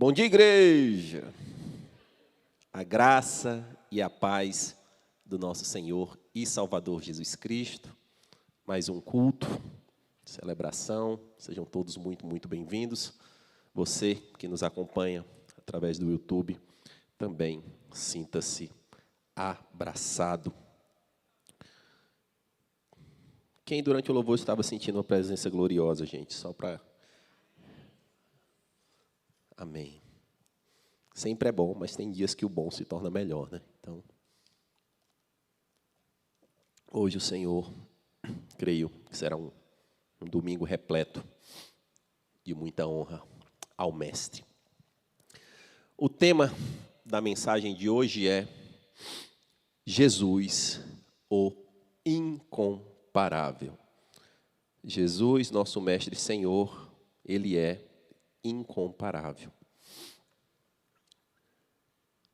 Bom dia, igreja! A graça e a paz do nosso Senhor e Salvador Jesus Cristo. Mais um culto, celebração. Sejam todos muito bem-vindos. Você que nos acompanha através do YouTube, também sinta-se abraçado. Quem durante o louvor estava sentindo uma presença gloriosa, gente? Só para... Amém. Sempre é bom, mas tem dias que o bom se torna melhor, né? Então, hoje o Senhor, creio que será um domingo repleto de muita honra ao Mestre. O tema da mensagem de hoje é Jesus, o incomparável. Jesus, nosso Mestre e Senhor, Ele é incomparável.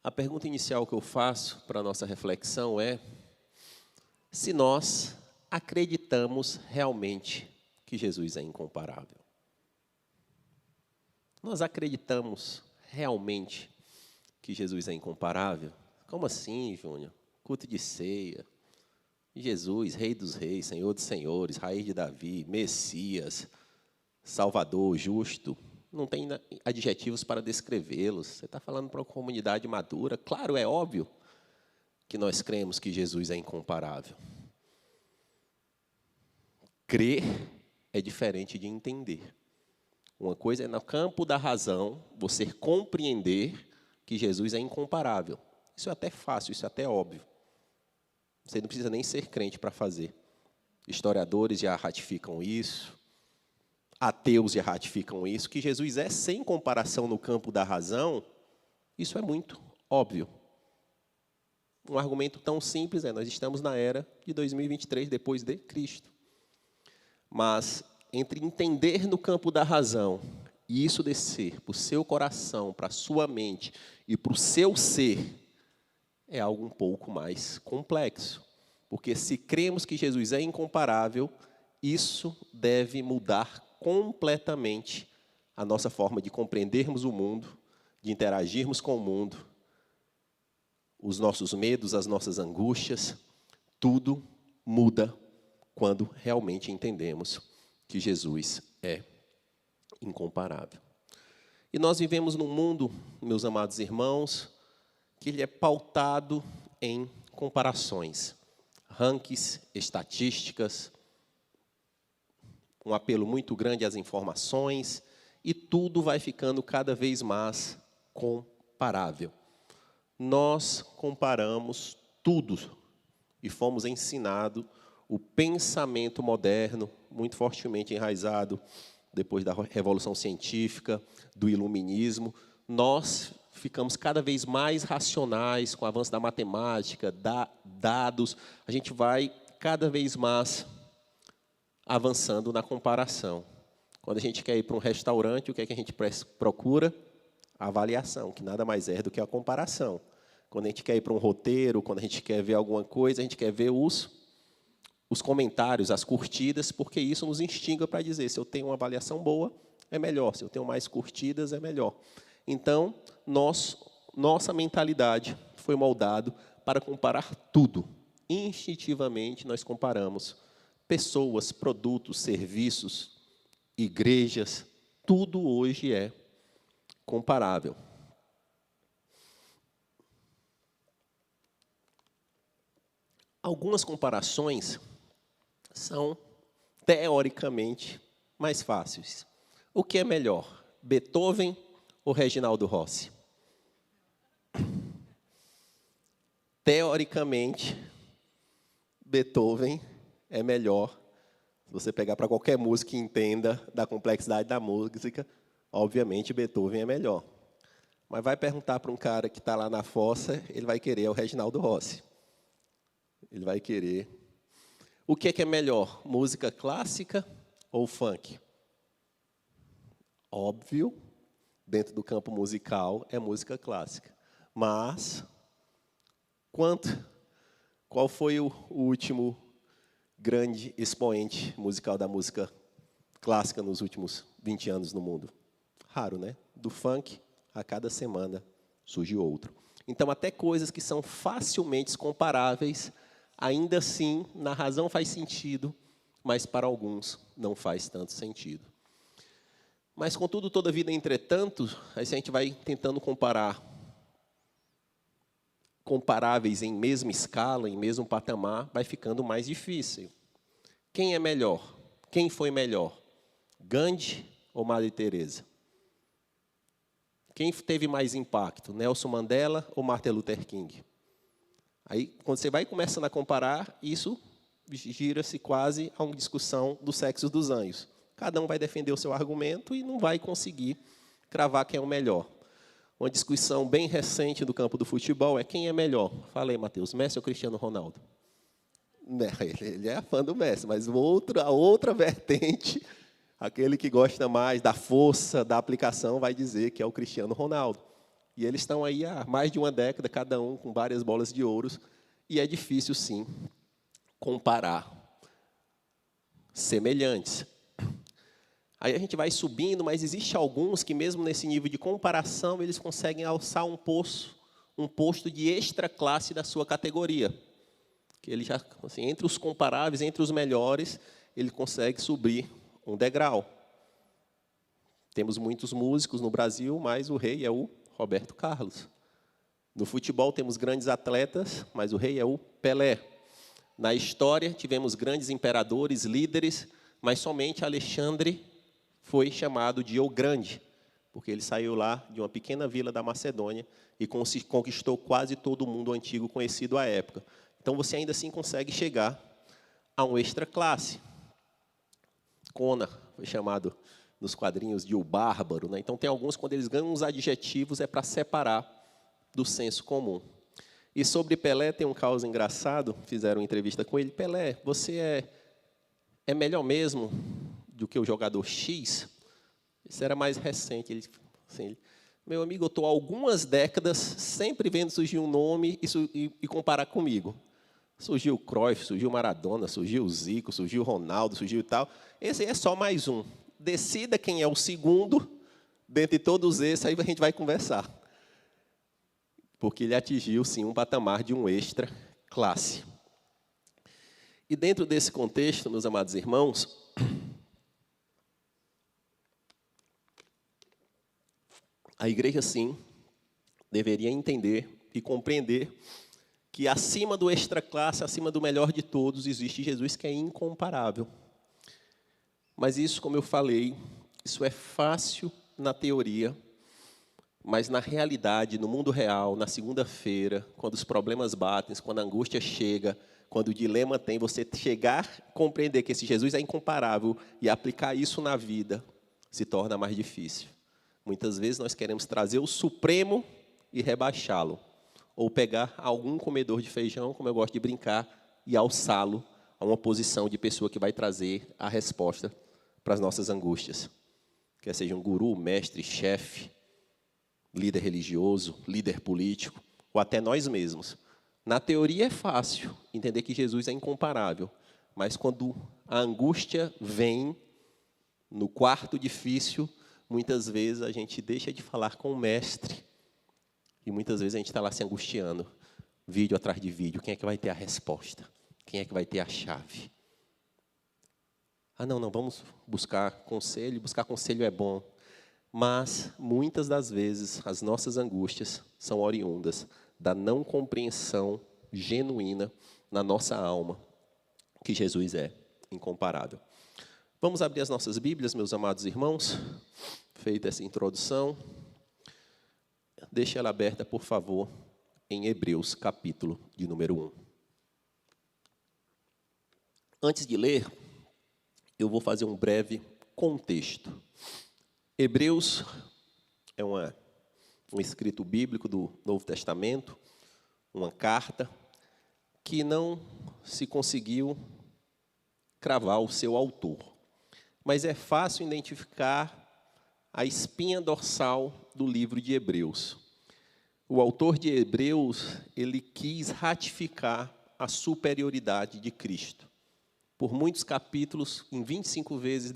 A pergunta inicial que eu faço para a nossa reflexão é se nós acreditamos realmente que Jesus é incomparável. Nós acreditamos realmente que Jesus é incomparável? Como assim, Júnior? Culto de ceia, Jesus, Rei dos Reis, Senhor dos Senhores, Raiz de Davi, Messias, Salvador, Justo. Não tem adjetivos para descrevê-los. Você está falando para uma comunidade madura. Claro, é óbvio que nós cremos que Jesus é incomparável. Crer é diferente de entender. Uma coisa é no campo da razão, você compreender que Jesus é incomparável. Isso é até fácil, isso é até óbvio. Você não precisa nem ser crente para fazer. Historiadores já ratificam isso. Ateus já ratificam isso, que Jesus é sem comparação no campo da razão, isso é muito óbvio. Um argumento tão simples é, nós estamos na era de 2023, depois de Cristo. Mas, entre entender no campo da razão, e isso descer para o seu coração, para a sua mente e para o seu ser, é algo um pouco mais complexo. Porque se cremos que Jesus é incomparável, isso deve mudar completamente a nossa forma de compreendermos o mundo, de interagirmos com o mundo, os nossos medos, as nossas angústias, tudo muda quando realmente entendemos que Jesus é incomparável. E nós vivemos num mundo, meus amados irmãos, que ele é pautado em comparações, rankings, estatísticas, um apelo muito grande às informações, e tudo vai ficando cada vez mais comparável. Nós comparamos tudo e fomos ensinados o pensamento moderno, muito fortemente enraizado depois da Revolução Científica, do Iluminismo. Nós ficamos cada vez mais racionais com o avanço da matemática, dados. A gente vai cada vez mais avançando na comparação. Quando a gente quer ir para um restaurante, o que é que a gente procura? A avaliação, que nada mais é do que a comparação. Quando a gente quer ir para um roteiro, quando a gente quer ver alguma coisa, a gente quer ver os comentários, as curtidas, porque isso nos instiga para dizer, se eu tenho uma avaliação boa, é melhor. Se eu tenho mais curtidas, é melhor. Então, nossa mentalidade foi moldada para comparar tudo. Instintivamente, nós comparamos pessoas, produtos, serviços, igrejas, tudo hoje é comparável. Algumas comparações são, teoricamente, mais fáceis. O que é melhor, Beethoven ou Reginaldo Rossi? Teoricamente, Beethoven é melhor. Se você pegar para qualquer música que entenda da complexidade da música, obviamente Beethoven é melhor. Mas vai perguntar para um cara que está lá na fossa, ele vai querer o Reginaldo Rossi. Ele vai querer. O que é melhor, música clássica ou funk? Óbvio, dentro do campo musical é música clássica. Mas, qual foi o último grande expoente musical da música clássica nos últimos 20 anos no mundo? Raro, né? Do funk, a cada semana surge outro. Então, até coisas que são facilmente comparáveis, ainda assim, na razão faz sentido, mas para alguns não faz tanto sentido. Mas, contudo, todavia, entretanto, aí se a gente vai tentando comparar comparáveis em mesma escala, em mesmo patamar, vai ficando mais difícil. Quem é melhor? Quem foi melhor? Gandhi ou Madre Teresa? Quem teve mais impacto? Nelson Mandela ou Martin Luther King? Aí, quando você vai começando a comparar, isso gira-se quase a uma discussão do sexo dos anjos. Cada um vai defender o seu argumento e não vai conseguir cravar quem é o melhor. Uma discussão bem recente do campo do futebol é quem é melhor. Fala aí, Matheus, Messi ou Cristiano Ronaldo? Ele é fã do Messi, mas a outra vertente, aquele que gosta mais da força, da aplicação, vai dizer que é o Cristiano Ronaldo. E eles estão aí há mais de uma década, cada um com várias bolas de ouro, e é difícil, sim, comparar semelhantes. Aí a gente vai subindo, mas existe alguns que, mesmo nesse nível de comparação, eles conseguem alçar um posto de extra classe da sua categoria. Que ele já, assim, entre os comparáveis, entre os melhores, ele consegue subir um degrau. Temos muitos músicos no Brasil, mas o rei é o Roberto Carlos. No futebol temos grandes atletas, mas o rei é o Pelé. Na história tivemos grandes imperadores, líderes, mas somente Alexandre foi chamado de O Grande, porque ele saiu lá de uma pequena vila da Macedônia e conquistou quase todo o mundo antigo conhecido à época. Então, você ainda assim consegue chegar a um extra classe. Conan foi chamado nos quadrinhos de o Bárbaro, né? Então, tem alguns, quando eles ganham uns adjetivos, é para separar do senso comum. E sobre Pelé, tem um caso engraçado, fizeram uma entrevista com ele. Pelé, você é melhor mesmo do que o jogador X? Isso era mais recente. Ele, assim, meu amigo, eu estou há algumas décadas sempre vendo surgir um nome e comparar comigo. Surgiu o Cruyff, surgiu o Maradona, surgiu o Zico, surgiu o Ronaldo, surgiu tal. Esse aí é só mais um. Decida quem é o segundo, dentre todos esses, aí a gente vai conversar. Porque ele atingiu, sim, um patamar de um extra classe. E dentro desse contexto, meus amados irmãos, a igreja, sim, deveria entender e compreender que acima do extra classe, acima do melhor de todos, existe Jesus, que é incomparável. Mas isso, como eu falei, isso é fácil na teoria, mas na realidade, no mundo real, na segunda-feira, quando os problemas batem, quando a angústia chega, quando o dilema tem, você chegar a compreender que esse Jesus é incomparável e aplicar isso na vida, se torna mais difícil. Muitas vezes nós queremos trazer o supremo e rebaixá-lo, ou pegar algum comedor de feijão, como eu gosto de brincar, e alçá-lo a uma posição de pessoa que vai trazer a resposta para as nossas angústias. Quer seja um guru, mestre, chefe, líder religioso, líder político, ou até nós mesmos. Na teoria é fácil entender que Jesus é incomparável, mas quando a angústia vem no quarto difícil, muitas vezes a gente deixa de falar com o mestre e muitas vezes a gente está lá se angustiando, vídeo atrás de vídeo. Quem é que vai ter a resposta? Quem é que vai ter a chave? Ah, não, vamos buscar conselho. Buscar conselho é bom. Mas, muitas das vezes, as nossas angústias são oriundas da não compreensão genuína na nossa alma, que Jesus é incomparável. Vamos abrir as nossas Bíblias, meus amados irmãos. Feita essa introdução, deixe ela aberta, por favor, em Hebreus, capítulo de número 1. Antes de ler, eu vou fazer um breve contexto. Hebreus é um escrito bíblico do Novo Testamento, uma carta que não se conseguiu cravar o seu autor. Mas é fácil identificar a espinha dorsal do livro de Hebreus. O autor de Hebreus, ele quis ratificar a superioridade de Cristo. Por muitos capítulos, em 25 vezes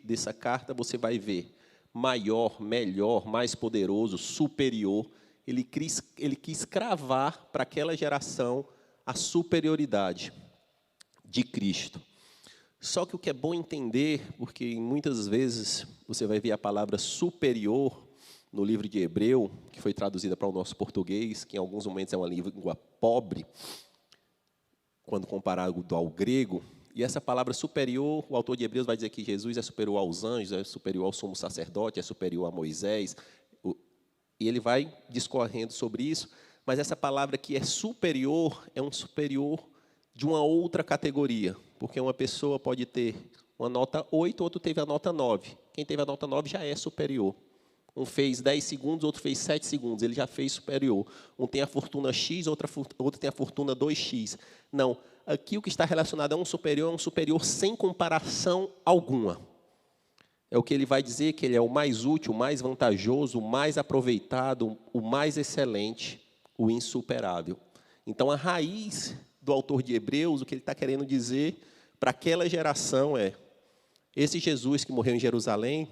dessa carta, você vai ver maior, melhor, mais poderoso, superior. Ele quis cravar para aquela geração a superioridade de Cristo. Só que o que é bom entender, porque muitas vezes você vai ver a palavra superior no livro de Hebreu, que foi traduzida para o nosso português, que em alguns momentos é uma língua pobre, quando comparado ao grego. E essa palavra superior, o autor de Hebreus vai dizer que Jesus é superior aos anjos, é superior ao sumo sacerdote, é superior a Moisés. E ele vai discorrendo sobre isso, mas essa palavra que é superior, é um superior de uma outra categoria, porque uma pessoa pode ter uma nota 8, outro teve a nota 9. Quem teve a nota 9 já é superior. Um fez 10 segundos, outro fez 7 segundos, ele já fez superior. Um tem a fortuna X, outro tem a fortuna 2X. Não, aqui o que está relacionado a um superior sem comparação alguma. É o que ele vai dizer, que ele é o mais útil, o mais vantajoso, o mais aproveitado, o mais excelente, o insuperável. Então, a raiz do autor de Hebreus, o que ele está querendo dizer para aquela geração é, esse Jesus que morreu em Jerusalém,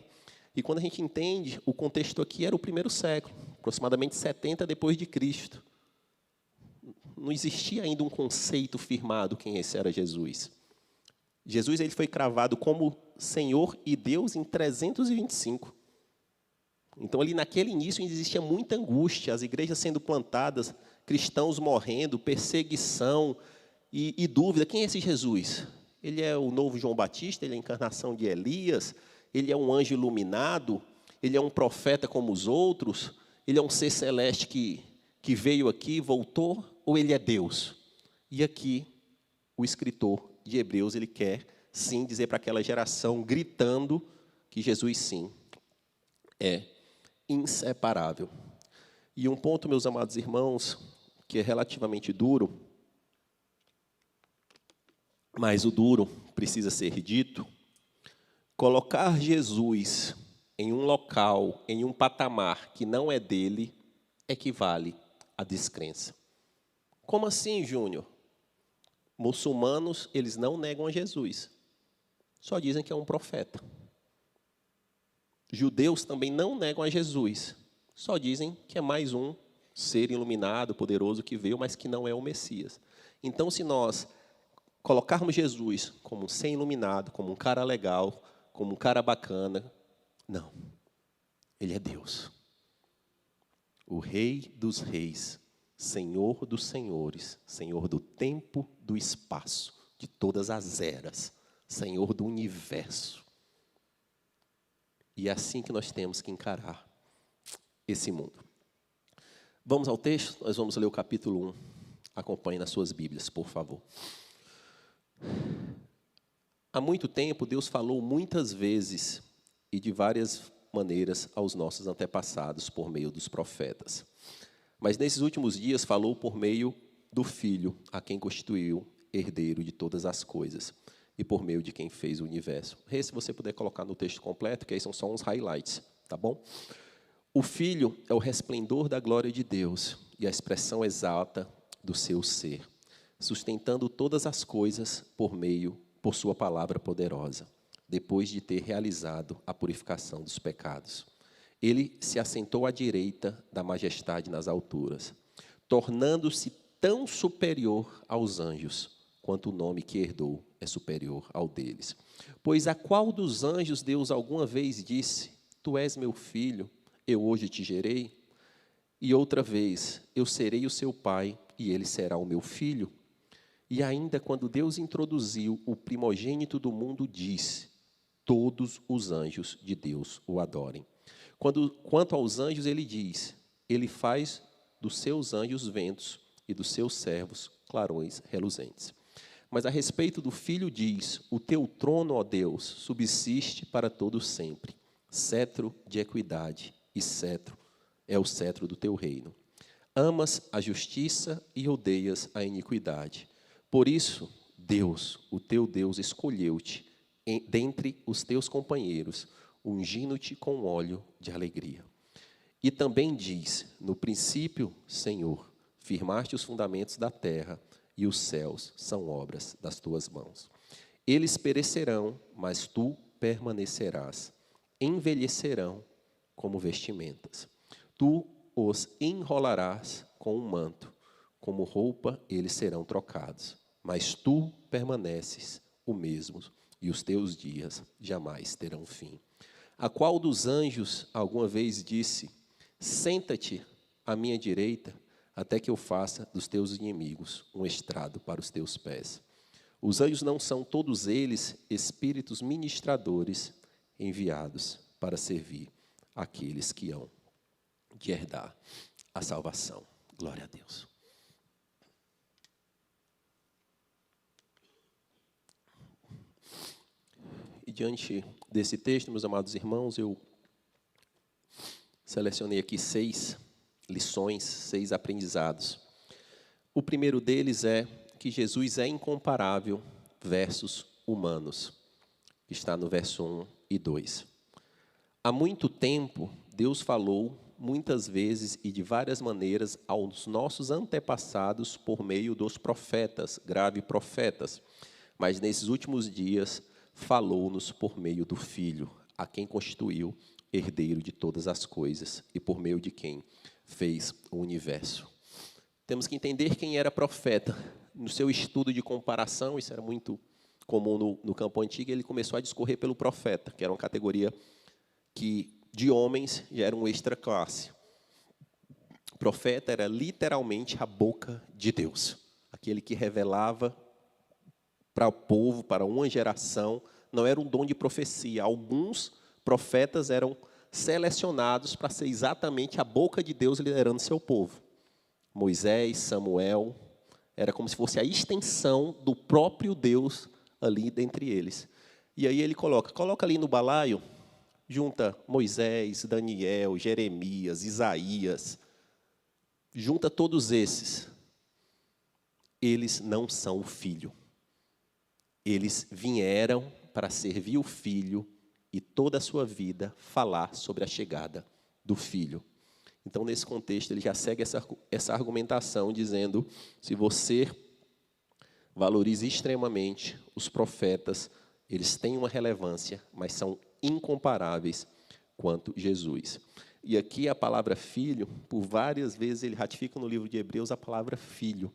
e quando a gente entende, o contexto aqui era o primeiro século, aproximadamente 70 depois de Cristo. Não existia ainda um conceito firmado quem esse era Jesus. Jesus ele foi cravado como Senhor e Deus em 325. Então, ali naquele início existia muita angústia, as igrejas sendo plantadas, cristãos morrendo, perseguição e dúvida. Quem é esse Jesus? Ele é o novo João Batista, ele é a encarnação de Elias, ele é um anjo iluminado, ele é um profeta como os outros, ele é um ser celeste que veio aqui, voltou, ou ele é Deus? E aqui, o escritor de Hebreus, ele quer, sim, dizer para aquela geração, gritando, que Jesus, sim, é inseparável. E um ponto, meus amados irmãos, que é relativamente duro, mas o duro precisa ser dito, colocar Jesus em um local, em um patamar que não é dele, equivale à descrença. Como assim, Júnior? Muçulmanos, eles não negam a Jesus, só dizem que é um profeta. Judeus também não negam a Jesus, só dizem que é mais um ser iluminado, poderoso que veio, mas que não é o Messias. Então, se nós colocarmos Jesus como um ser iluminado, como um cara legal, como um cara bacana, não. Ele é Deus. O Rei dos reis, Senhor dos senhores, Senhor do tempo, do espaço, de todas as eras, Senhor do universo. E é assim que nós temos que encarar esse mundo. Vamos ao texto? Nós vamos ler o capítulo 1. Acompanhe nas suas Bíblias, por favor. Há muito tempo, Deus falou muitas vezes e de várias maneiras aos nossos antepassados por meio dos profetas. Mas nesses últimos dias falou por meio do Filho, a quem constituiu herdeiro de todas as coisas, e por meio de quem fez o universo. Se você puder colocar no texto completo, que aí são só uns highlights, tá bom? O Filho é o resplendor da glória de Deus e a expressão exata do seu ser, sustentando todas as coisas por sua palavra poderosa, depois de ter realizado a purificação dos pecados. Ele se assentou à direita da majestade nas alturas, tornando-se tão superior aos anjos, quanto o nome que herdou é superior ao deles. Pois a qual dos anjos Deus alguma vez disse, tu és meu filho, eu hoje te gerei? E outra vez, eu serei o seu pai, e ele será o meu filho? E ainda quando Deus introduziu o primogênito do mundo, disse, todos os anjos de Deus o adorem. Quanto aos anjos, ele diz, ele faz dos seus anjos ventos e dos seus servos clarões reluzentes. Mas a respeito do Filho diz, o teu trono, ó Deus, subsiste para todo sempre. Cetro de equidade e cetro é o cetro do teu reino. Amas a justiça e odeias a iniquidade. Por isso, Deus, o teu Deus, escolheu-te dentre os teus companheiros, ungindo-te com óleo de alegria. E também diz, no princípio, Senhor, firmaste os fundamentos da terra, e os céus são obras das tuas mãos. Eles perecerão, mas tu permanecerás. envelhecerão como vestimentas. Tu os enrolarás com um manto, como roupa eles serão trocados. Mas tu permaneces o mesmo, e os teus dias jamais terão fim. A qual dos anjos alguma vez disse: senta-te à minha direita, até que eu faça dos teus inimigos um estrado para os teus pés. Os anjos não são todos eles espíritos ministradores enviados para servir aqueles que hão de herdar a salvação. Glória a Deus. E diante desse texto, meus amados irmãos, eu selecionei aqui 6 lições, 6 aprendizados. O primeiro deles é que Jesus é incomparável versus humanos. Está no verso 1 e 2. Há muito tempo, Deus falou muitas vezes e de várias maneiras aos nossos antepassados por meio dos profetas, grave profetas. Mas nesses últimos dias, falou-nos por meio do Filho, a quem constituiu herdeiro de todas as coisas e por meio de quem fez o universo. Temos que entender quem era profeta. No seu estudo de comparação, isso era muito comum no campo antigo, ele começou a discorrer pelo profeta, que era uma categoria que de homens já era um extra classe. O profeta era literalmente a boca de Deus, aquele que revelava para o povo, para uma geração. Não era um dom de profecia. Alguns profetas eram selecionados para ser exatamente a boca de Deus liderando seu povo. Moisés, Samuel, era como se fosse a extensão do próprio Deus ali dentre eles. E aí ele coloca ali no balaio, junta Moisés, Daniel, Jeremias, Isaías, junta todos esses. Eles não são o Filho. Eles vieram para servir o Filho e toda a sua vida falar sobre a chegada do Filho. Então, nesse contexto, ele já segue essa argumentação, dizendo, se você valoriza extremamente os profetas, eles têm uma relevância, mas são incomparáveis quanto Jesus. E aqui a palavra filho, por várias vezes ele ratifica no livro de Hebreus a palavra filho.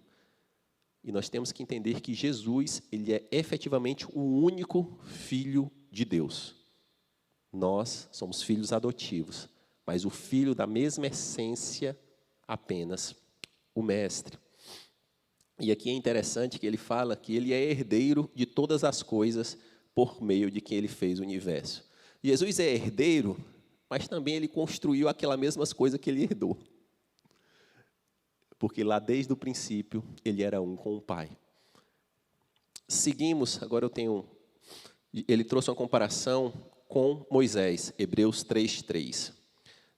E nós temos que entender que Jesus, ele é efetivamente o único filho de Deus. Nós somos filhos adotivos, mas o filho da mesma essência, apenas o mestre. E aqui é interessante que ele fala que ele é herdeiro de todas as coisas por meio de quem ele fez o universo. Jesus é herdeiro, mas também ele construiu aquelas mesmas coisas que ele herdou. Porque lá desde o princípio ele era um com o Pai. Seguimos, agora ele trouxe uma comparação com Moisés, Hebreus 3:3.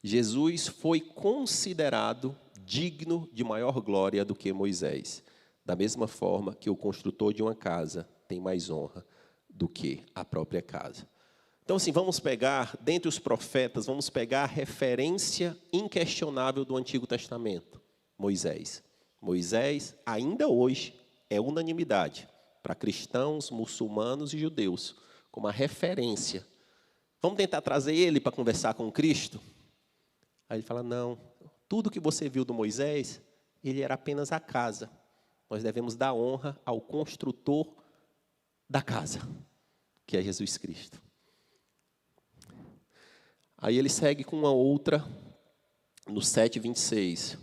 Jesus foi considerado digno de maior glória do que Moisés, da mesma forma que o construtor de uma casa tem mais honra do que a própria casa. Então, assim, vamos pegar, dentre os profetas, vamos pegar a referência inquestionável do Antigo Testamento. Moisés. Moisés, ainda hoje, é unanimidade para cristãos, muçulmanos e judeus, como a referência. Vamos tentar trazer ele para conversar com Cristo? Aí ele fala, não, tudo que você viu do Moisés, ele era apenas a casa. Nós devemos dar honra ao construtor da casa, que é Jesus Cristo. Aí ele segue com uma outra, no 7:26.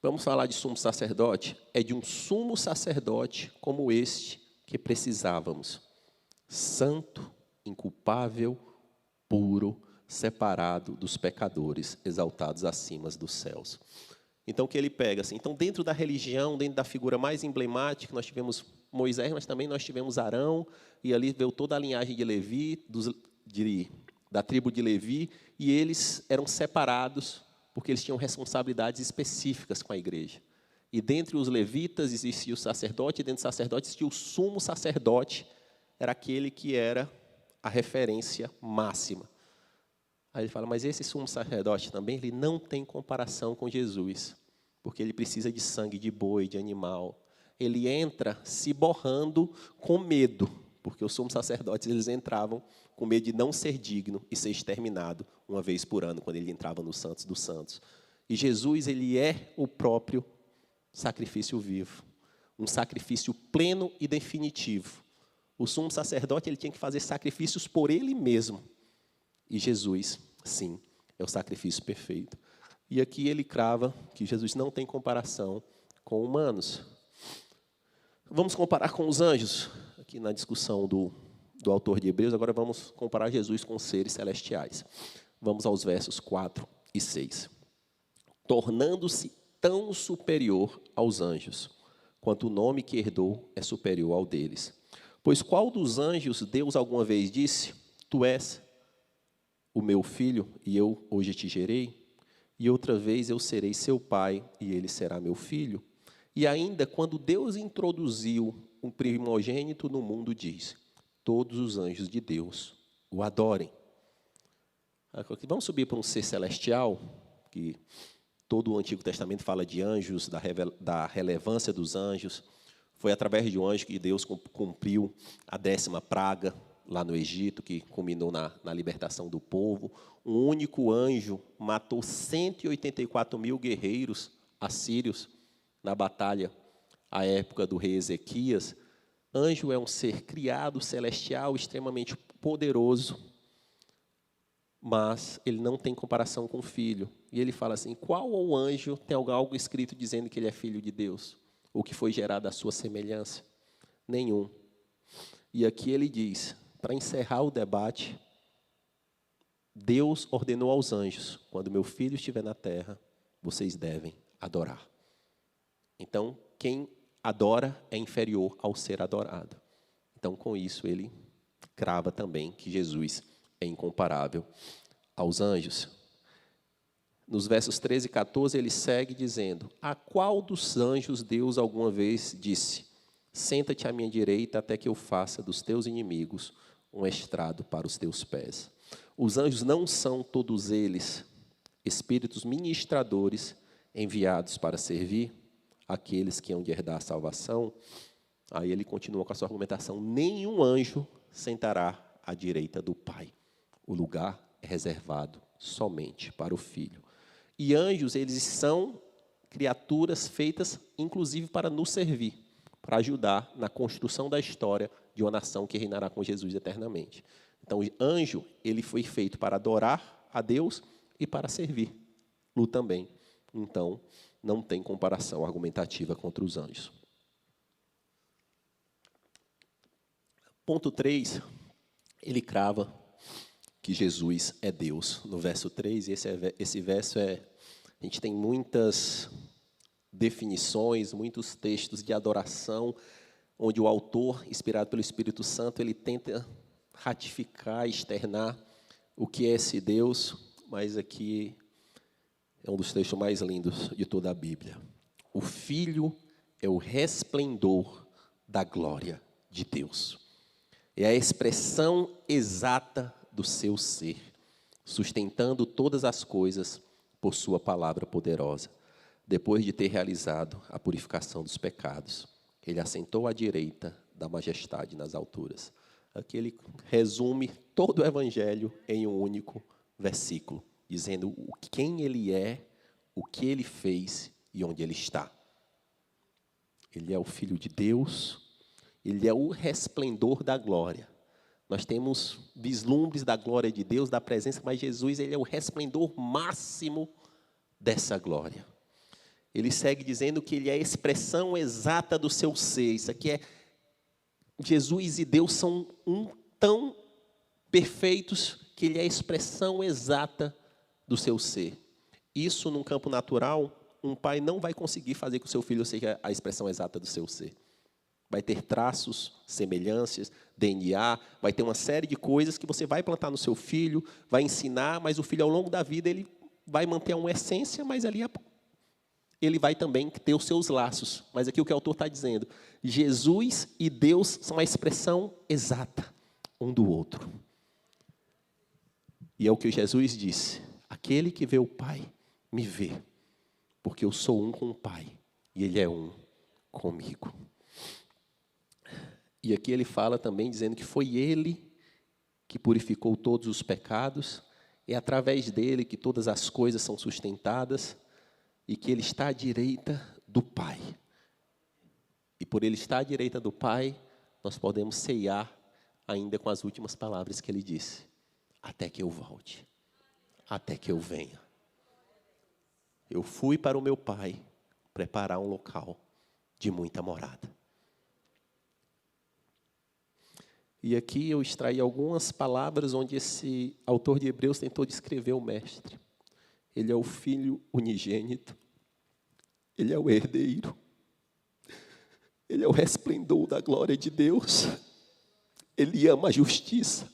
Vamos falar de sumo sacerdote? É de um sumo sacerdote como este que precisávamos. Santo, inculpável, puro, separado dos pecadores, exaltados acima dos céus. Então, o que ele pega? Assim, então, dentro da religião, dentro da figura mais emblemática, nós tivemos Moisés, mas também nós tivemos Arão, e ali veio toda a linhagem de Levi, da tribo de Levi, e eles eram separados porque eles tinham responsabilidades específicas com a igreja. E dentre os levitas existia o sacerdote, e dentro do sacerdote existia o sumo sacerdote, era aquele que era a referência máxima. Aí ele fala, mas esse sumo sacerdote também, ele não tem comparação com Jesus, porque ele precisa de sangue de boi, de animal. Ele entra se borrando com medo, porque os sumos sacerdotes eles entravam com medo de não ser digno e ser exterminado uma vez por ano, quando ele entrava no Santos dos Santos. E Jesus, ele é o próprio sacrifício vivo, um sacrifício pleno e definitivo. O sumo sacerdote, ele tinha que fazer sacrifícios por ele mesmo. E Jesus, sim, é o sacrifício perfeito. E aqui ele crava que Jesus não tem comparação com humanos. Vamos comparar com os anjos. Aqui na discussão do autor de Hebreus, agora vamos comparar Jesus com os seres celestiais. Vamos aos versos 4 e 6. Tornando-se tão superior aos anjos, quanto o nome que herdou é superior ao deles. Pois qual dos anjos Deus alguma vez disse: tu és o meu filho, e eu hoje te gerei? E outra vez eu serei seu pai, e ele será meu filho? E ainda, quando Deus introduziu um primogênito no mundo, diz: todos os anjos de Deus o adorem. Vamos subir para um ser celestial, que todo o Antigo Testamento fala de anjos, da relevância dos anjos. Foi através de um anjo que Deus cumpriu a 10ª praga lá no Egito, que culminou na libertação do povo. Um único anjo matou 184 mil guerreiros assírios na batalha à época do rei Ezequias. Anjo é um ser criado celestial, extremamente poderoso, mas ele não tem comparação com o filho. E ele fala assim: qual o anjo tem algo escrito dizendo que ele é filho de Deus? Ou que foi gerado à sua semelhança? Nenhum. E aqui ele diz, para encerrar o debate, Deus ordenou aos anjos: quando meu filho estiver na terra, vocês devem adorar. Então, quem adora é inferior ao ser adorado. Então, com isso, ele crava também que Jesus é incomparável aos anjos. Nos versos 13 e 14, ele segue dizendo: a qual dos anjos Deus alguma vez disse: senta-te à minha direita até que eu faça dos teus inimigos um estrado para os teus pés? Os anjos não são todos eles espíritos ministradores enviados para servir aqueles que hão de herdar a salvação? Aí ele continua com a sua argumentação: nenhum anjo sentará à direita do Pai. O lugar é reservado somente para o Filho. E anjos, eles são criaturas feitas, inclusive, para nos servir, para ajudar na construção da história de uma nação que reinará com Jesus eternamente. Então, o anjo, ele foi feito para adorar a Deus e para servir-lo também. Então, não tem comparação argumentativa contra os anjos. Ponto 3, ele crava que Jesus é Deus, no verso 3, e esse verso a gente tem muitas definições, muitos textos de adoração, onde o autor, inspirado pelo Espírito Santo, ele tenta ratificar, externar o que é esse Deus, mas aqui é um dos textos mais lindos de toda a Bíblia. O Filho é o resplendor da glória de Deus. É a expressão exata do seu ser, sustentando todas as coisas por sua palavra poderosa. Depois de ter realizado a purificação dos pecados, ele assentou à direita da majestade nas alturas. Aqui ele resume todo o Evangelho em um único versículo, dizendo quem ele é, o que ele fez e onde ele está. Ele é o Filho de Deus, ele é o resplendor da glória. Nós temos vislumbres da glória de Deus, da presença, mas Jesus, ele é o resplendor máximo dessa glória. Ele segue dizendo que ele é a expressão exata do seu ser. Isso aqui é, Jesus e Deus são tão perfeitos que ele é a expressão exata do seu ser. Isso, num campo natural, um pai não vai conseguir fazer com que o seu filho seja a expressão exata do seu ser. Vai ter traços, semelhanças, DNA, vai ter uma série de coisas que você vai plantar no seu filho, vai ensinar, mas o filho, ao longo da vida, ele vai manter uma essência, mas ali ele vai também ter os seus laços. Mas aqui o que o autor está dizendo: Jesus e Deus são a expressão exata um do outro. E é o que Jesus disse: aquele que vê o Pai, me vê, porque eu sou um com o Pai, e Ele é um comigo. E aqui ele fala também, dizendo que foi Ele que purificou todos os pecados, é através dele que todas as coisas são sustentadas e que ele está à direita do Pai. E por ele estar à direita do Pai, nós podemos ceiar ainda com as últimas palavras que ele disse: até que eu volte, até que eu venha. Eu fui para o meu Pai preparar um local de muita morada. E aqui eu extraí algumas palavras onde esse autor de Hebreus tentou descrever o Mestre. Ele é o Filho unigênito, ele é o herdeiro, ele é o resplendor da glória de Deus, ele ama a justiça,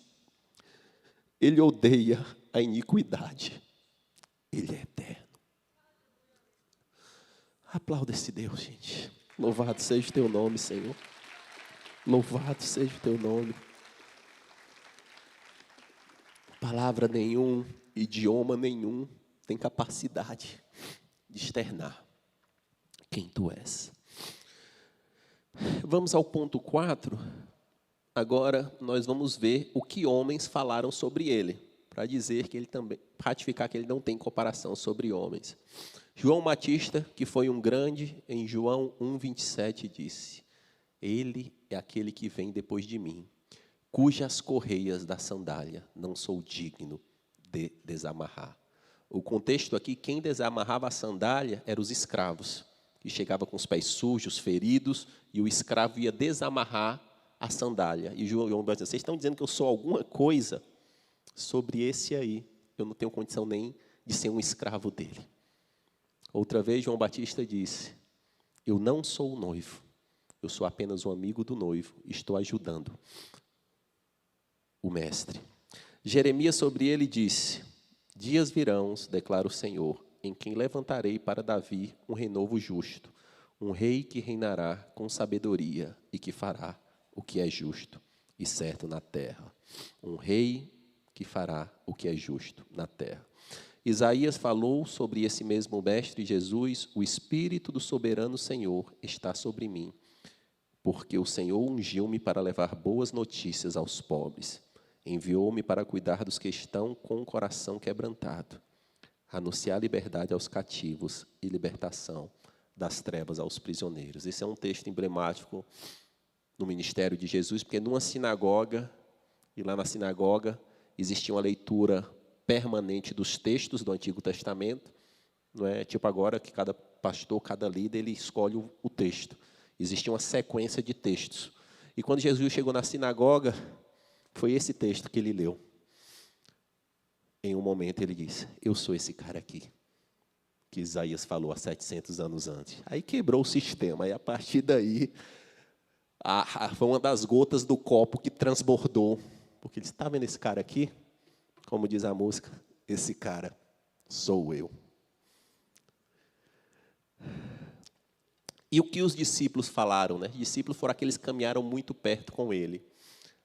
ele odeia a iniquidade, ele é eterno. Aplauda esse Deus, gente. Louvado seja o teu nome, Senhor. Louvado seja o teu nome. Palavra nenhum, idioma nenhum tem capacidade de externar quem tu és. Vamos ao ponto 4. Agora nós vamos ver o que homens falaram sobre ele, para dizer que ele também, ratificar que ele não tem comparação sobre homens. João Batista, que foi um grande, em João 1:27 disse: ele é aquele que vem depois de mim, cujas correias da sandália não sou digno de desamarrar. O contexto aqui, quem desamarrava a sandália eram os escravos, que chegavam com os pés sujos, feridos, e o escravo ia desamarrar a sandália. E João vai dizer: vocês estão dizendo que eu sou alguma coisa sobre esse aí? Eu não tenho condição nem de ser um escravo dele. Outra vez, João Batista disse: eu não sou o noivo, eu sou apenas um amigo do noivo, estou ajudando o mestre. Jeremias sobre ele disse: dias virão, declara o Senhor, em quem levantarei para Davi um renovo justo, um rei que reinará com sabedoria e que fará o que é justo e certo na terra. Um rei que fará o que é justo na terra. Isaías falou sobre esse mesmo mestre Jesus: o Espírito do soberano Senhor está sobre mim, porque o Senhor ungiu-me para levar boas notícias aos pobres. Enviou-me para cuidar dos que estão com o coração quebrantado, anunciar liberdade aos cativos e libertação das trevas aos prisioneiros. Esse é um texto emblemático no ministério de Jesus, porque numa sinagoga, e lá na sinagoga existia uma leitura permanente dos textos do Antigo Testamento. Não é tipo agora que cada pastor, cada líder, ele escolhe o texto. Existia uma sequência de textos. E quando Jesus chegou na sinagoga, foi esse texto que ele leu. Em um momento ele disse: eu sou esse cara aqui, que Isaías falou há 700 anos antes. Aí quebrou o sistema, e a partir daí, foi uma das gotas do copo que transbordou. Porque ele disse: está vendo esse cara aqui? Como diz a música, esse cara sou eu. E o que os discípulos falaram, né? Os discípulos foram aqueles que caminharam muito perto com ele.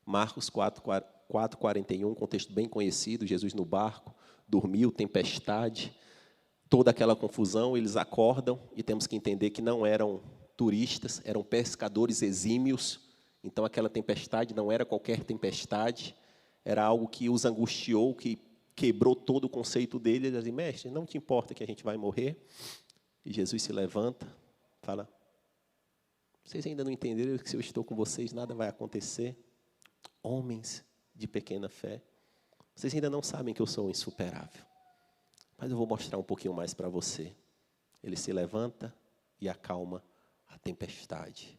Marcos 4:41, contexto bem conhecido: Jesus no barco, dormiu, tempestade, toda aquela confusão, eles acordam, e temos que entender que não eram turistas, eram pescadores exímios. Então aquela tempestade não era qualquer tempestade, era algo que os angustiou, que quebrou todo o conceito dele. Ele dizia: mestre, não te importa que a gente vai morrer? E Jesus se levanta, fala: vocês ainda não entenderam que se eu estou com vocês, nada vai acontecer? Homens de pequena fé, vocês ainda não sabem que eu sou insuperável, mas eu vou mostrar um pouquinho mais para você. Ele se levanta e acalma a tempestade.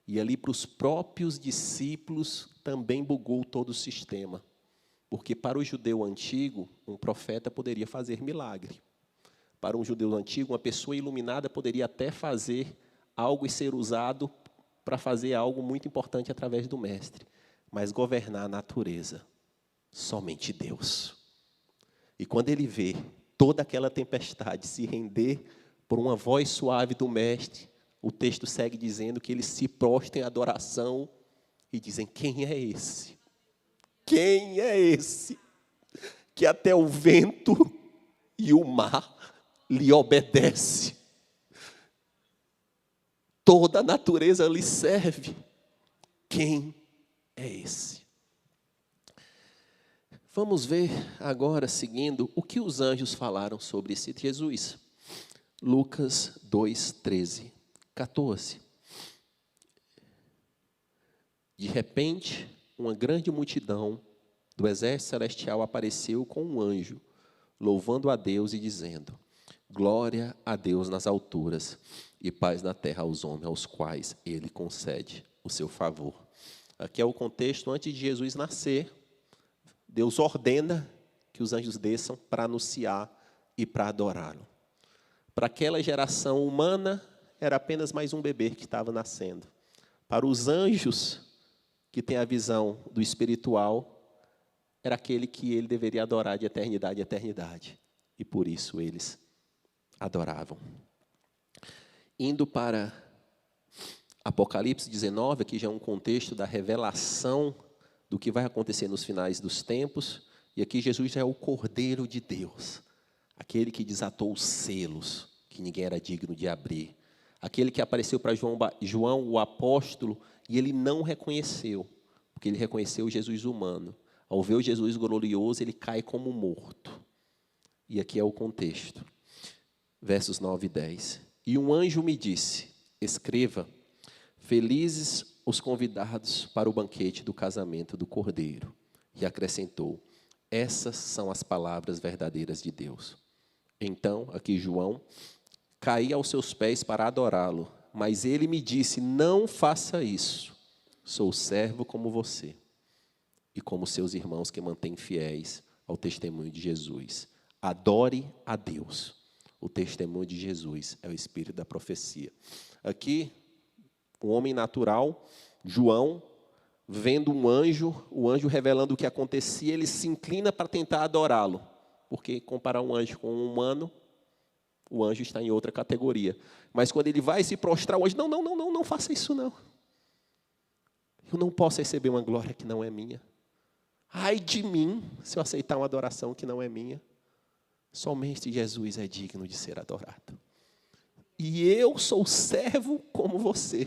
E ali para os próprios discípulos também bugou todo o sistema. Porque para o judeu antigo, um profeta poderia fazer milagre. Para um judeu antigo, uma pessoa iluminada poderia até fazer algo e ser usado para fazer algo muito importante através do mestre. Mas governar a natureza, somente Deus. E quando ele vê toda aquela tempestade se render por uma voz suave do mestre, o texto segue dizendo que eles se prostam em adoração e dizem: quem é esse? Quem é esse que até o vento e o mar lhe obedece? Toda a natureza lhe serve. Quem é esse? Vamos ver agora, seguindo, o que os anjos falaram sobre esse Jesus. Lucas 2, 13, 14. De repente, uma grande multidão do exército celestial apareceu com um anjo, louvando a Deus e dizendo: glória a Deus nas alturas e paz na terra aos homens aos quais Ele concede o seu favor. Aqui é o contexto antes de Jesus nascer. Deus ordena que os anjos desçam para anunciar e para adorá-lo. Para aquela geração humana, era apenas mais um bebê que estava nascendo. Para os anjos, que têm a visão do espiritual, era aquele que ele deveria adorar de eternidade em eternidade. E por isso eles adoravam. Indo para Apocalipse 19, aqui já é um contexto da revelação do que vai acontecer nos finais dos tempos. E aqui Jesus já é o Cordeiro de Deus, aquele que desatou os selos, que ninguém era digno de abrir. Aquele que apareceu para João, o apóstolo, e ele não reconheceu, porque ele reconheceu o Jesus humano. Ao ver o Jesus glorioso, ele cai como morto. E aqui é o contexto. Versos 9 e 10. E um anjo me disse: escreva, felizes os convidados para o banquete do casamento do Cordeiro. E acrescentou: essas são as palavras verdadeiras de Deus. Então, aqui João, caí aos seus pés para adorá-lo, mas ele me disse: não faça isso, sou servo como você, e como seus irmãos que mantêm fiéis ao testemunho de Jesus. Adore a Deus. O testemunho de Jesus é o espírito da profecia. Aqui, o homem natural, João, vendo um anjo, o anjo revelando o que acontecia, ele se inclina para tentar adorá-lo. Porque comparar um anjo com um humano, o anjo está em outra categoria. Mas quando ele vai se prostrar, o anjo: não faça isso não. Eu não posso receber uma glória que não é minha. Ai de mim, se eu aceitar uma adoração que não é minha. Somente Jesus é digno de ser adorado. E eu sou servo como você.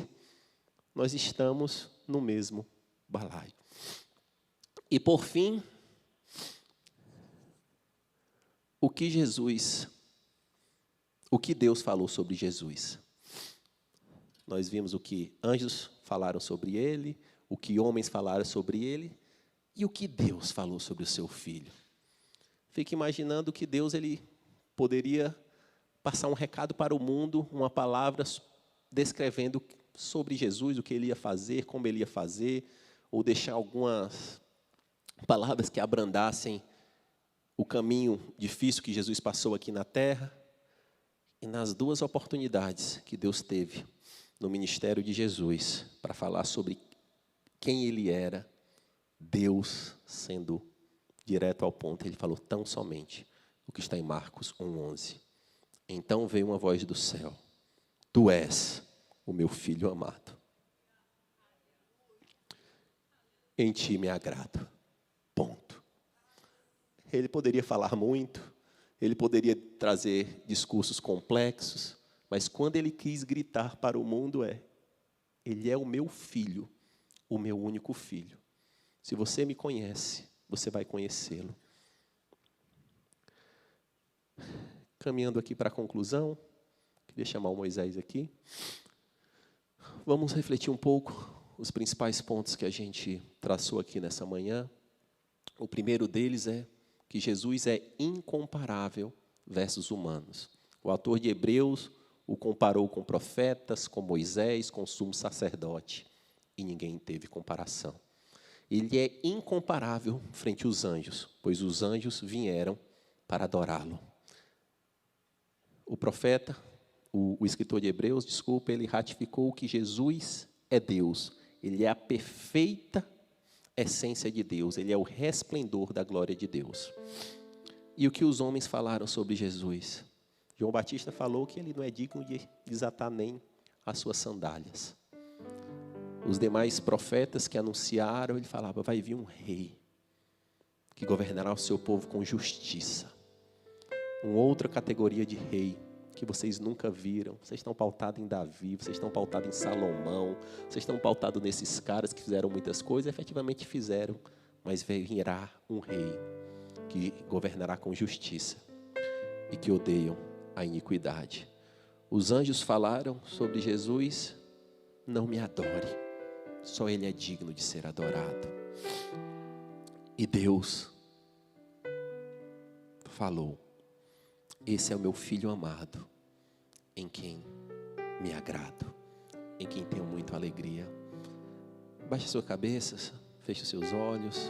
Nós estamos no mesmo balaio. E por fim, o que Deus falou sobre Jesus? Nós vimos o que anjos falaram sobre ele, o que homens falaram sobre ele, e o que Deus falou sobre o seu filho. Fique imaginando que Deus ele poderia passar um recado para o mundo, uma palavra descrevendo sobre Jesus, o que ele ia fazer, como ele ia fazer, ou deixar algumas palavras que abrandassem o caminho difícil que Jesus passou aqui na terra. E nas duas oportunidades que Deus teve no ministério de Jesus para falar sobre quem ele era, Deus, sendo direto ao ponto, ele falou tão somente o que está em Marcos 1:11. Então veio uma voz do céu: tu és o meu filho amado, em ti me agrado. Ponto. Ele poderia falar muito, ele poderia trazer discursos complexos, mas quando ele quis gritar para o mundo ele é o meu filho, o meu único filho. Se você me conhece, você vai conhecê-lo. Caminhando aqui para a conclusão, queria chamar o Moisés aqui. Vamos refletir um pouco os principais pontos que a gente traçou aqui nessa manhã. O primeiro deles é que Jesus é incomparável versus humanos. O autor de Hebreus o comparou com profetas, com Moisés, com o sumo sacerdote, e ninguém teve comparação. Ele é incomparável frente aos anjos, pois os anjos vieram para adorá-lo. O profeta, o escritor de Hebreus, ele ratificou que Jesus é Deus. Ele é a perfeita essência de Deus. Ele é o resplendor da glória de Deus. E o que os homens falaram sobre Jesus? João Batista falou que ele não é digno de desatar nem as suas sandálias. Os demais profetas que anunciaram, ele falava: vai vir um rei que governará o seu povo com justiça. Uma outra categoria de rei que vocês nunca viram. Vocês estão pautados em Davi, vocês estão pautados em Salomão, vocês estão pautados nesses caras que fizeram muitas coisas, efetivamente fizeram, mas virá um rei que governará com justiça e que odeiam a iniquidade. Os anjos falaram sobre Jesus: não me adore, só Ele é digno de ser adorado. E Deus falou: esse é o meu filho amado, em quem me agrado, em quem tenho muita alegria. Baixe a sua cabeça, feche os seus olhos,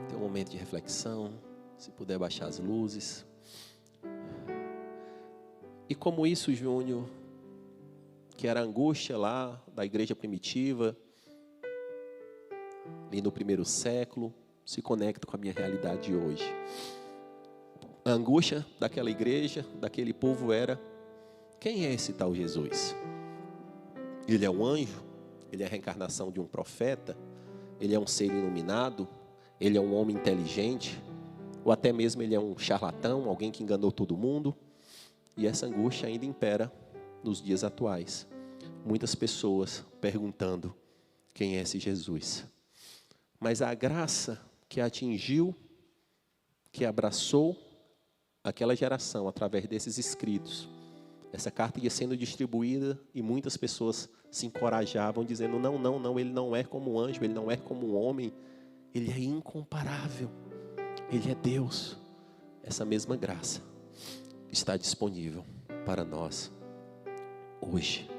tenha um momento de reflexão, se puder baixar as luzes. E como isso, Júnior, que era a angústia lá da igreja primitiva, ali no primeiro século, se conecta com a minha realidade de hoje. A angústia daquela igreja, daquele povo era: quem é esse tal Jesus? Ele é um anjo? Ele é a reencarnação de um profeta? Ele é um ser iluminado? Ele é um homem inteligente? Ou até mesmo ele é um charlatão, alguém que enganou todo mundo? E essa angústia ainda impera nos dias atuais. Muitas pessoas perguntando: quem é esse Jesus? Mas a graça que atingiu, que abraçou aquela geração através desses escritos, essa carta ia sendo distribuída e muitas pessoas se encorajavam dizendo: não, não, não, ele não é como um anjo, ele não é como um homem, ele é incomparável, ele é Deus. Essa mesma graça está disponível para nós hoje.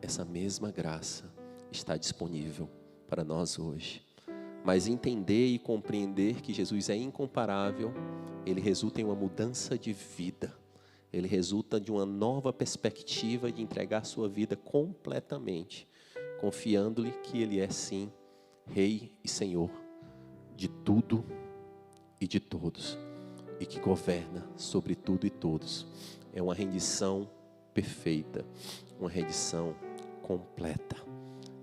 Essa mesma graça está disponível para nós hoje. Mas entender e compreender que Jesus é incomparável, ele resulta em uma mudança de vida. Ele resulta de uma nova perspectiva de entregar sua vida completamente, confiando-lhe que ele é sim Rei e Senhor de tudo e de todos, e que governa sobre tudo e todos. É uma rendição perfeita, uma rendição completa,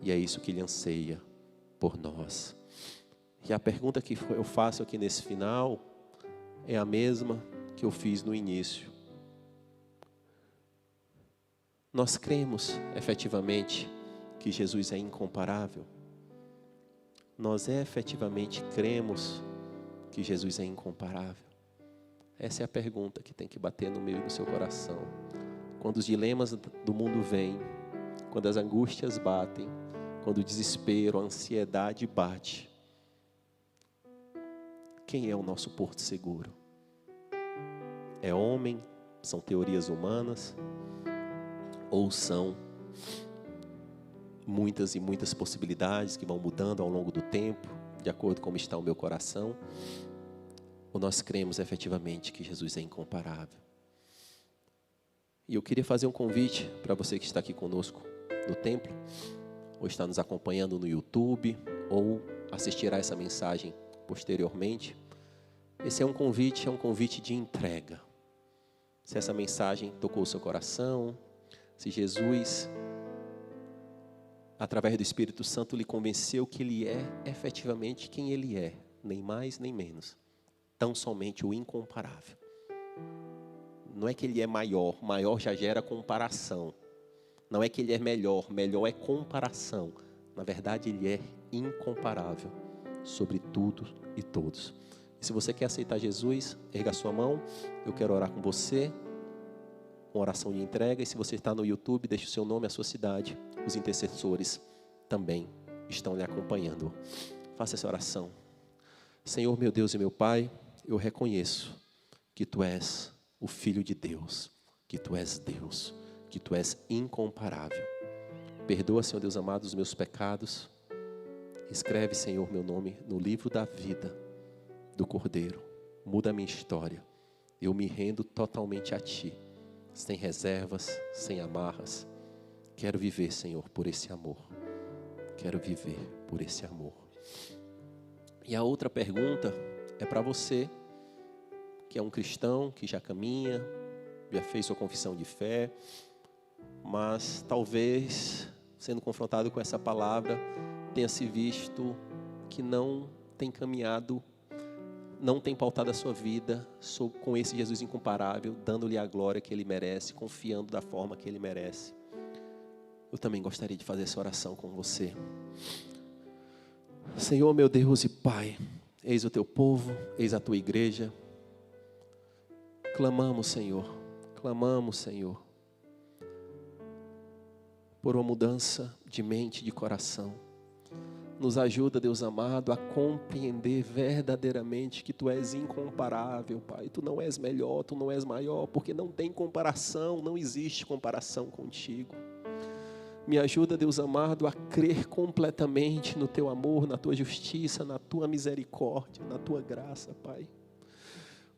e é isso que ele anseia por nós. E a pergunta que eu faço aqui nesse final é a mesma que eu fiz no início. Nós cremos efetivamente que Jesus é incomparável? Nós efetivamente cremos que Jesus é incomparável? Essa é a pergunta que tem que bater no meu e no seu coração. Quando os dilemas do mundo vêm, quando as angústias batem, quando o desespero, a ansiedade bate, quem é o nosso porto seguro? É homem? São teorias humanas? Ou são muitas e muitas possibilidades que vão mudando ao longo do tempo, de acordo com como está o meu coração? Ou nós cremos efetivamente que Jesus é incomparável? E eu queria fazer um convite para você que está aqui conosco no templo, ou está nos acompanhando no YouTube, ou assistirá essa mensagem posteriormente. Esse é um convite de entrega. Se essa mensagem tocou o seu coração, se Jesus, através do Espírito Santo, lhe convenceu que Ele é efetivamente quem Ele é, nem mais nem menos, tão somente o incomparável. Não é que Ele é maior, maior já gera comparação. Não é que Ele é melhor, melhor é comparação. Na verdade, Ele é incomparável sobre tudo e todos. E se você quer aceitar Jesus, erga a sua mão, eu quero orar com você, uma oração de entrega. E se você está no YouTube, deixe o seu nome, a sua cidade. Os intercessores também estão lhe acompanhando. Faça essa oração. Senhor, meu Deus e meu Pai, eu reconheço que Tu és o Filho de Deus, que Tu és Deus, que Tu és incomparável. Perdoa, Senhor Deus amado, os meus pecados. Escreve, Senhor, meu nome no livro da vida do Cordeiro. Muda a minha história. Eu me rendo totalmente a Ti, sem reservas, sem amarras. Quero viver, Senhor, por esse amor. Quero viver por esse amor. E a outra pergunta é para você, que é um cristão, que já caminha, já fez sua confissão de fé, mas talvez, sendo confrontado com essa palavra, tenha se visto que não tem caminhado, não tem pautado a sua vida com esse Jesus incomparável, dando-lhe a glória que Ele merece, confiando da forma que Ele merece. Eu também gostaria de fazer essa oração com você. Senhor, meu Deus e Pai, eis o Teu povo, eis a Tua igreja, Clamamos, Senhor, por uma mudança de mente e de coração. Nos ajuda, Deus amado, a compreender verdadeiramente que Tu és incomparável, Pai. Tu não és melhor, Tu não és maior, porque não tem comparação, não existe comparação contigo. Me ajuda, Deus amado, a crer completamente no Teu amor, na Tua justiça, na Tua misericórdia, na Tua graça, Pai.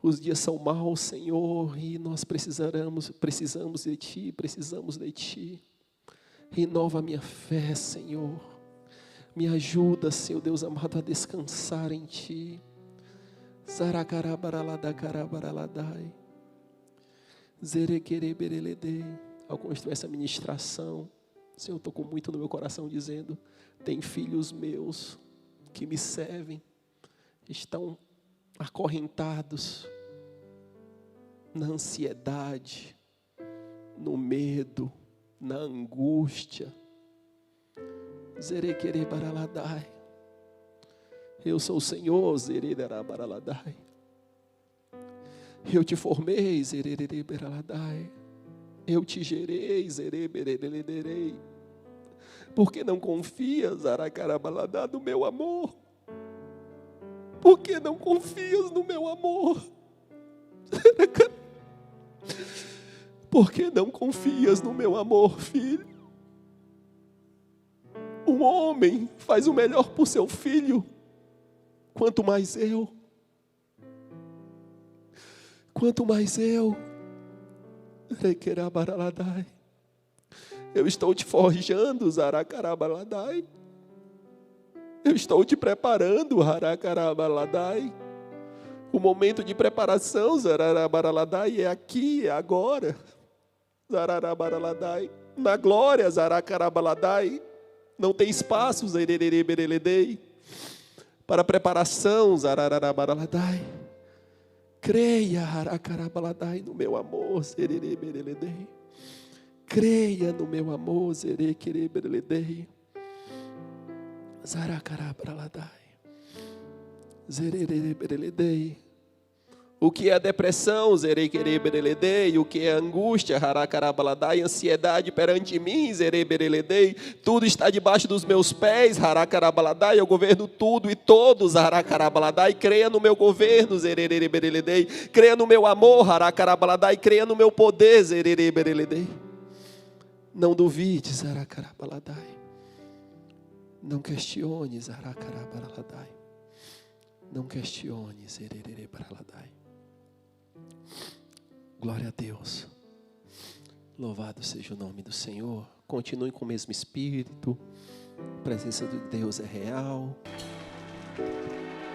Os dias são maus, Senhor, e nós precisamos de Ti. Renova a minha fé, Senhor. Me ajuda, Senhor Deus amado, a descansar em Ti. Zaracarabaraladacarabaradai. Zerequerebereledei. Ao construir essa ministração, Senhor, tocou muito no meu coração dizendo: tem filhos meus que me servem, estão acorrentados na ansiedade, no medo, na angústia. Zerequerebaraladai. Eu sou o Senhor, Zerequerebaraladai. Eu te formei, Zerequerebaraladai. Eu te gerei, Zerequerebaraladai. Por que não confias, Zaracarabaladá, no meu amor? Por que não confias no meu amor? Por que não confias no meu amor, filho? Um homem faz o melhor por seu filho, quanto mais eu. Eu estou te forjando, Zaracarabaladai. Eu estou te preparando, Zaracarabaladai. O momento de preparação, Zararabaladai, é aqui, é agora. Zararabaladai. Na glória, Zaracarabaladai. Não tem espaço, Zererebereledei, para preparação, Zararabaladai. Creia, Zaracarabaladai, no meu amor, Zererebereledei. Creia no meu amor, Zerequerebereledei. Zaracarabaladai. Zererebereledei. O que é depressão, Zerequerebereledei, o que é angústia, Haracarabaladai, ansiedade perante mim, Zerebereledei, tudo está debaixo dos meus pés, Haracarabaladai, eu governo tudo e todos, Haracarabaladai, creia no meu governo, Zerebereledei, creia no meu amor, Haracarabaladai, creia no meu poder, Zerebereledei. Não duvides, Haracarabaladai, não questiones, Haracarabaladai, não questiones, Zerebereledai. Glória a Deus. Louvado seja o nome do Senhor. Continue com o mesmo espírito. A presença de Deus é real.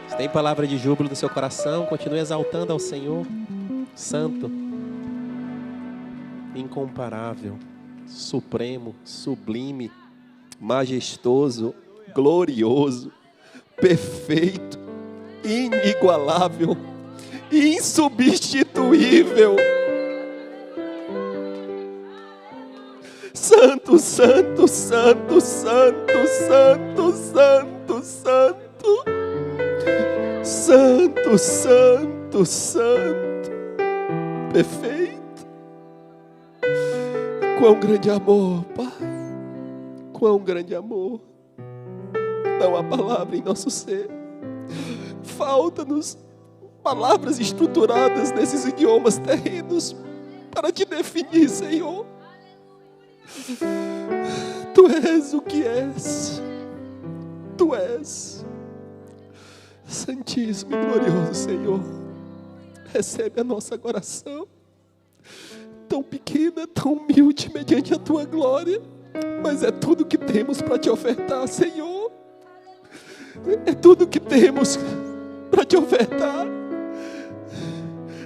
Se tem palavra de júbilo no seu coração, continue exaltando ao Senhor. Santo, incomparável, supremo, sublime, majestoso, glorioso, perfeito, inigualável, insubstituível. Santo, santo, santo, santo, santo, santo, santo, santo, santo, santo, perfeito. Quão grande amor, Pai, quão grande amor. Não há palavra em nosso ser. Falta-nos palavras estruturadas nesses idiomas terrenos para te definir, Senhor. Tu és o que és. Tu és Santíssimo e glorioso, Senhor. Recebe a nossa oração, tão pequena, tão humilde, mediante a Tua glória, mas é tudo que temos para te ofertar, Senhor. É tudo que temos para te ofertar.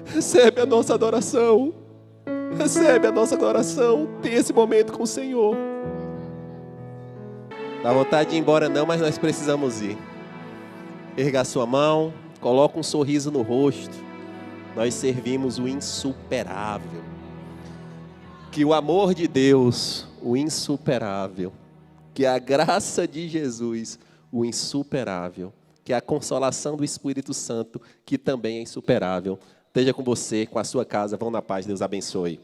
Recebe a nossa adoração. Recebe a nossa adoração. Tem esse momento com o Senhor. Dá vontade de ir embora não, mas nós precisamos ir. Erga a sua mão. Coloca um sorriso no rosto. Nós servimos o insuperável. Que o amor de Deus, o insuperável. Que a graça de Jesus, o insuperável. Que a consolação do Espírito Santo, que também é insuperável, esteja com você, com a sua casa. Vão na paz, Deus abençoe.